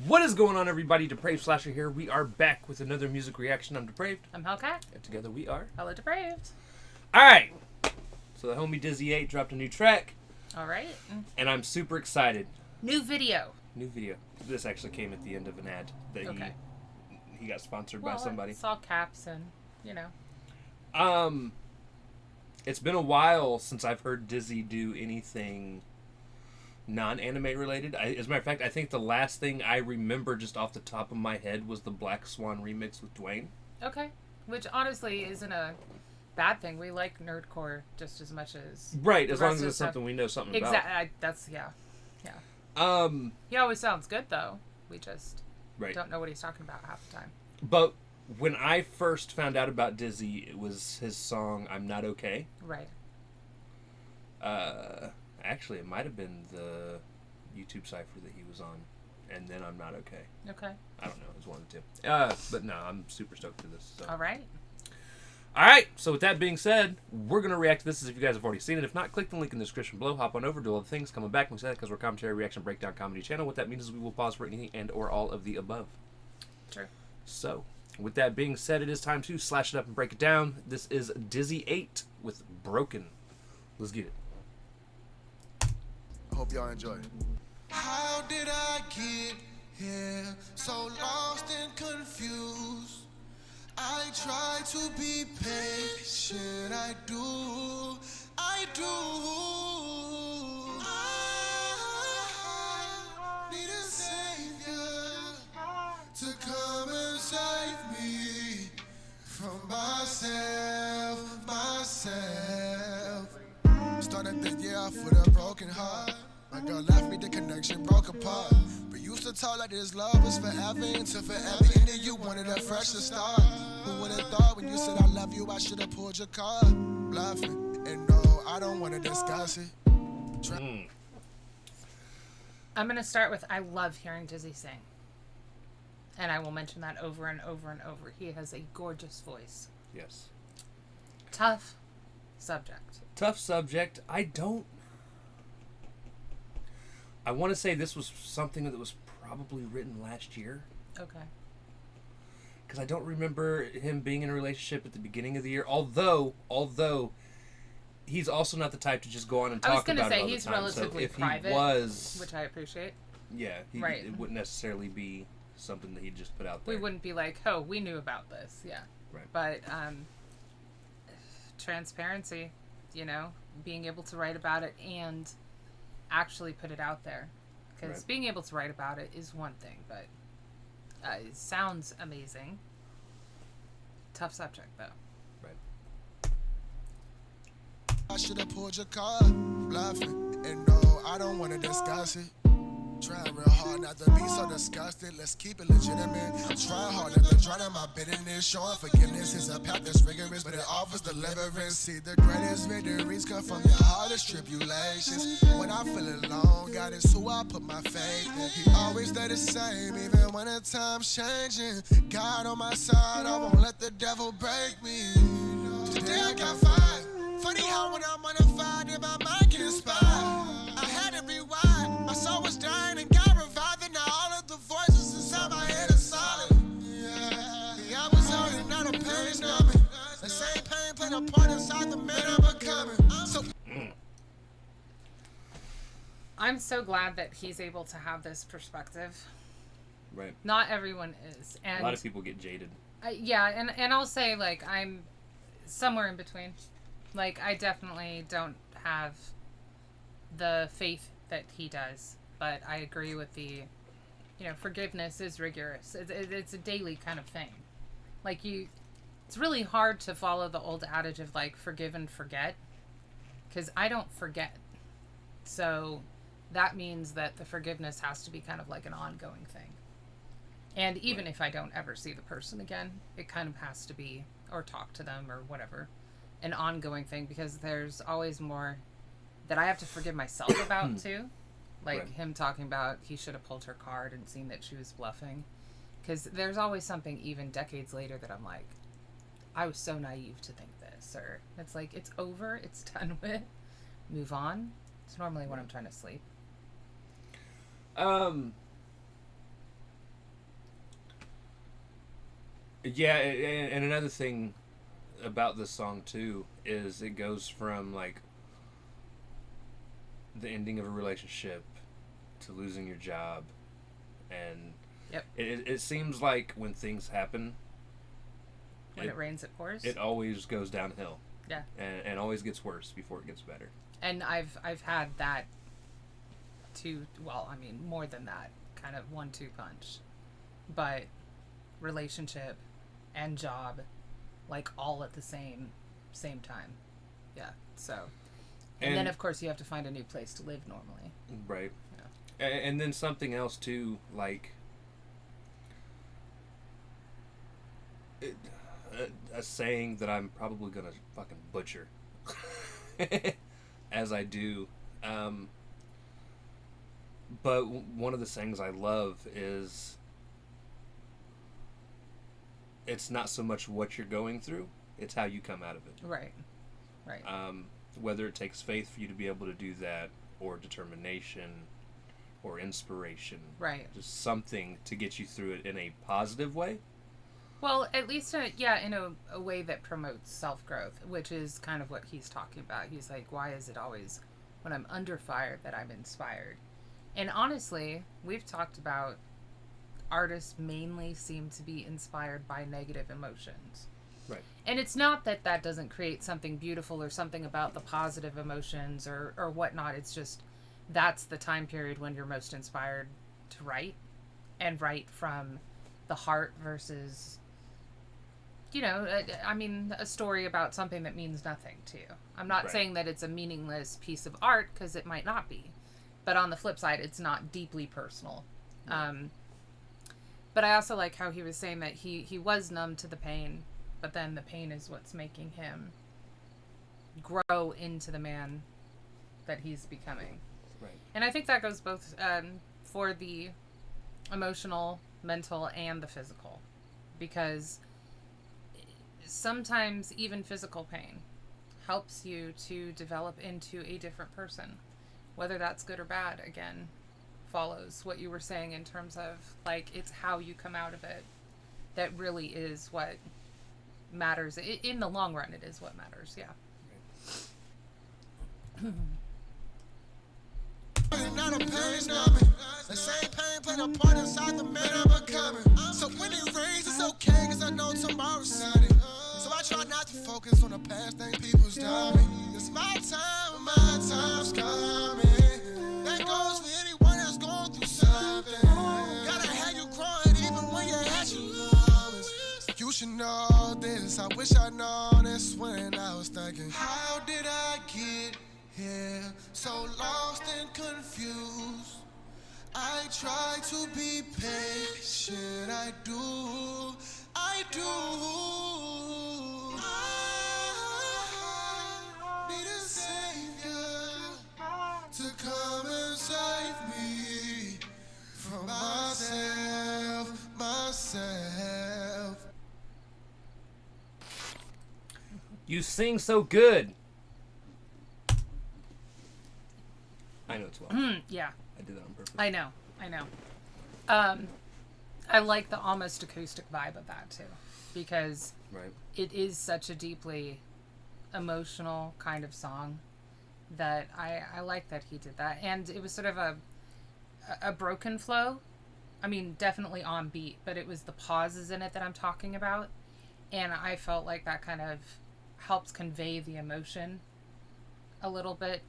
What is going on, everybody? Depraved Slasher here. We are back with another music reaction. I'm Depraved. I'm Hellcat. And together we are HellaDepraved. Alright. So the homie DizzyEight dropped a new track. Alright. And I'm super excited. New video. This actually came at the end of an ad that he got sponsored by somebody. It's all caps and, you know. It's been a while since I've heard Dizzy do anything non-anime related. As a matter of fact, I think the last thing I remember just off the top of my head was the Black Swan remix with Dwayne. Okay. Which honestly isn't a bad thing. We like nerdcore just as much as right, as long as it's something we know something about. Exactly. That's yeah. He always sounds good though. We just don't know what he's talking about half the time. But when I first found out about Dizzy, it was his song "I'm Not Okay." Right. Actually, it might have been the YouTube cipher that he was on, and then "I'm Not Okay." Okay. I don't know. It was one of the two. But no, I'm super stoked for this. So. All right. So with that being said, we're going to react to this as if you guys have already seen it. If not, click the link in the description below. Hop on over, do all the things. Coming back, we say that because we're a commentary, reaction, breakdown, comedy channel. What that means is we will pause for anything and or all of the above. True. So, with that being said, it is time to slash it up and break it down. This is DizzyEight with Broken. Let's get it. I hope y'all enjoy it. How did I get here? So lost and confused. I try to be patient. I do. I need a savior to come and save me from myself. Started the year off with a broken heart. My girl left me, the connection broke apart. We used to talk like this love was forever until forever. And then you wanted a fresh start. Who would have thought when you said I love you, I should have pulled your card? Bluffing, and no, I don't want to discuss it. I'm going to start with I love hearing Dizzy sing. And I will mention that over and over and over. He has a gorgeous voice. Yes. Tough subject. I want to say this was something that was probably written last year. Okay. Because I don't remember him being in a relationship at the beginning of the year. Although he's also not the type to just go on and talk about it all the time. I was going to say, he's relatively private, he was, which I appreciate. Yeah, it wouldn't necessarily be something that he'd just put out there. We wouldn't be like, oh, we knew about this. Yeah. Right. But transparency, you know, being able to write about it and actually put it out there. Because being able to write about it is one thing, but it sounds amazing. Tough subject, though. Right. I should have pulled your card, bluffing, and no, I don't want to discuss it. Trying real hard not to be so disgusted. Let's keep it legitimate. I'm trying hard not to drown in my bitterness. Showing forgiveness is a path that's rigorous, but it offers deliverance. See, the greatest victories come from your hardest tribulations. When I feel alone, God is who I put my faith in. He always stay the same, even when the time's changing. God on my side, I won't let the devil break me. Today I got fired. Funny how when I'm unified, in my mind get inspired. I had to rewind. My soul was dying and got revived. And now all of the voices inside my head are solid. Yeah, I was hurting, not a pain numbing. The same pain played a part inside the man I'm becoming. I'm so glad that he's able to have this perspective. Right. Not everyone is. And a lot of people get jaded. And I'll say, like, I'm somewhere in between. Like, I definitely don't have the faith that he does, but I agree with the, you know, forgiveness is rigorous. It's a daily kind of thing. Like, it's really hard to follow the old adage of, like, forgive and forget, because I don't forget. So that means that the forgiveness has to be kind of like an ongoing thing. And even if I don't ever see the person again, it kind of has to be, or talk to them or whatever, an ongoing thing, because there's always more that I have to forgive myself about too. Like him talking about he should have pulled her card and seen that she was bluffing. Because there's always something even decades later that I'm like, I was so naive to think this, or it's like, it's over, it's done with, move on. It's normally when I'm trying to sleep. Yeah, and another thing about this song too is it goes from like the ending of a relationship to losing your job, and Yep. it seems like when things happen, When it rains, it pours. it always goes downhill. Yeah. And always gets worse before it gets better. And I've had that too. Well, I mean, more than that, kind of 1-2 punch, but relationship and job, like all at the same time. Yeah. So, and then of course you have to find a new place to live normally. Right. Yeah. And then something else too, like a saying that I'm probably gonna fucking butcher, as I do. But one of the sayings I love is, it's not so much what you're going through, it's how you come out of it. Right. Right. Whether it takes faith for you to be able to do that, or determination, or inspiration. Right. Just something to get you through it in a positive way. Well, at least, in a way that promotes self-growth, which is kind of what he's talking about. He's like, why is it always when I'm under fire that I'm inspired? And honestly, we've talked about artists mainly seem to be inspired by negative emotions. Right. And it's not that that doesn't create something beautiful or something about the positive emotions or whatnot. It's just that's the time period when you're most inspired to write, and write from the heart versus, a story about something that means nothing to you. I'm not saying that it's a meaningless piece of art, because it might not be. But on the flip side, it's not deeply personal. Right. But I also like how he was saying that he was numb to the pain, but then the pain is what's making him grow into the man that he's becoming. Right. And I think that goes both for the emotional, mental, and the physical. Because sometimes even physical pain helps you to develop into a different person. Whether that's good or bad, again, follows what you were saying in terms of, like, it's how you come out of it that really is what matters. In the long run, it is what matters, yeah. The same pain played a part inside the man I'm becoming. So when it rains, it's okay, cause I know tomorrow's sunny. So I try not to focus on the past thing people's done me. It's my time, my time's coming. That goes for anyone that's going through something. Gotta have you growing even when you're at your lowest. You should know this, I wish I'd known this when I was thinking, how did I get here? So lost and confused. I try to be patient, I do. I need a savior to come and save me from myself. You sing so good. I know it's well. Yeah. I did that on purpose. I know. I like the almost acoustic vibe of that too, because it is such a deeply emotional kind of song that I like that he did that. And it was sort of a broken flow. I mean, definitely on beat, but it was the pauses in it that I'm talking about. And I felt like that kind of helps convey the emotion a little bit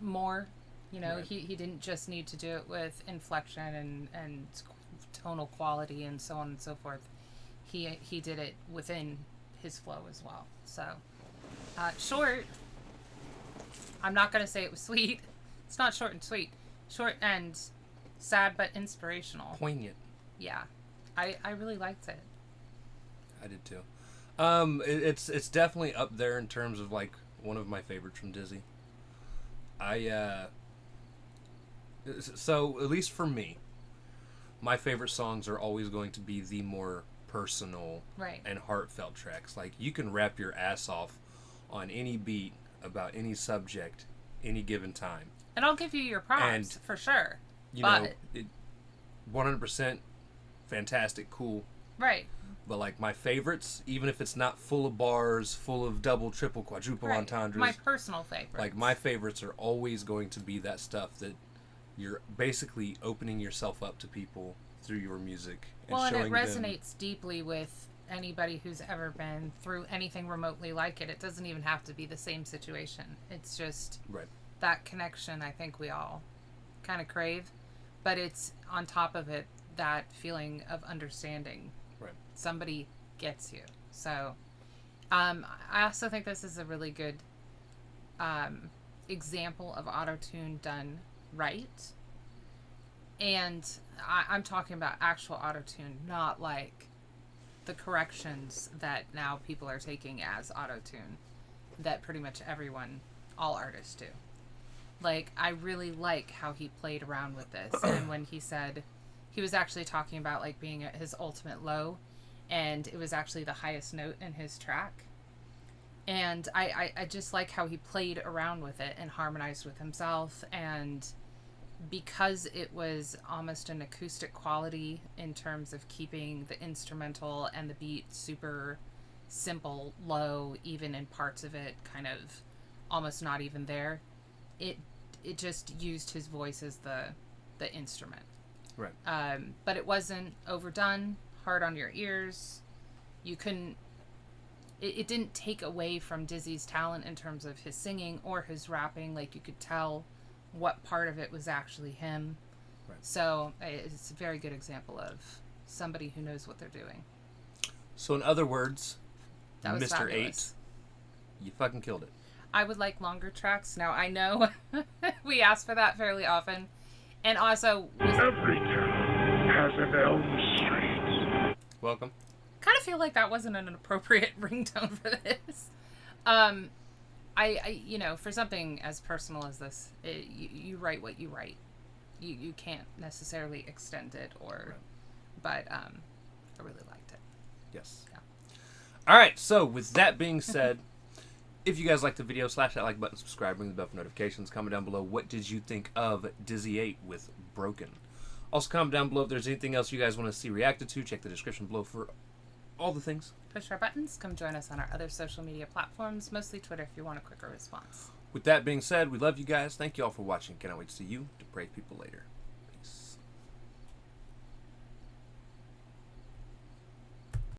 more. He didn't just need to do it with inflection and tonal quality and so on and so forth. He did it within his flow as well. So, short. I'm not going to say it was sweet. It's not short and sweet. Short and sad but inspirational. Poignant. Yeah. I really liked it. I did too. It's definitely up there in terms of like one of my favorites from Dizzy. So at least for me, my favorite songs are always going to be the more personal Right. and heartfelt tracks. Like, you can rap your ass off on any beat about any subject, any given time. And I'll give you your props, And, for sure. You But, know, 100% fantastic, cool. right. But, like, my favorites, even if it's not full of bars, full of double, triple, quadruple Right. entendres. My personal favorite. Like, my favorites are always going to be that stuff that you're basically opening yourself up to people through your music. And Well, and it showing resonates deeply with anybody who's ever been through anything remotely like it. It doesn't even have to be the same situation. It's just Right. that connection I think we all kind of crave. But it's on top of it, that feeling of understanding. Right. Somebody gets you. So I also think this is a really good example of autotune done right. And I'm talking about actual autotune, not like the corrections that now people are taking as autotune that pretty much everyone, all artists do. Like, I really like how he played around with this. And when he said, he was actually talking about like being at his ultimate low, and it was actually the highest note in his track. And I just like how he played around with it and harmonized with himself. And because it was almost an acoustic quality in terms of keeping the instrumental and the beat super simple, low, even in parts of it kind of almost not even there, it just used his voice as the instrument. Right. But it wasn't overdone, hard on your ears. You couldn't... It didn't take away from Dizzy's talent in terms of his singing or his rapping. Like, you could tell what part of it was actually him. Right. So it's a very good example of somebody who knows what they're doing. So in other words, That was Mr. fabulous. 8, you fucking killed it. I would like longer tracks. Now, I know we ask for that fairly often. And also... Every town has an Elm Street. Welcome. kind of feel like that wasn't an appropriate ringtone for this. I you know, for something as personal as this, you write what you write. You can't necessarily extend it or, but I really liked it. Yes. Yeah. All right. So with that being said, if you guys liked the video, slash that like button, subscribe, ring the bell for notifications. Comment down below, what did you think of DizzyEight with Broken? Also comment down below if there's anything else you guys want to see reacted to. Check the description below for all the things. Push our buttons. Come join us on our other social media platforms, mostly Twitter if you want a quicker response. With that being said, we love you guys. Thank you all for watching. Cannot wait to see you depraved people later.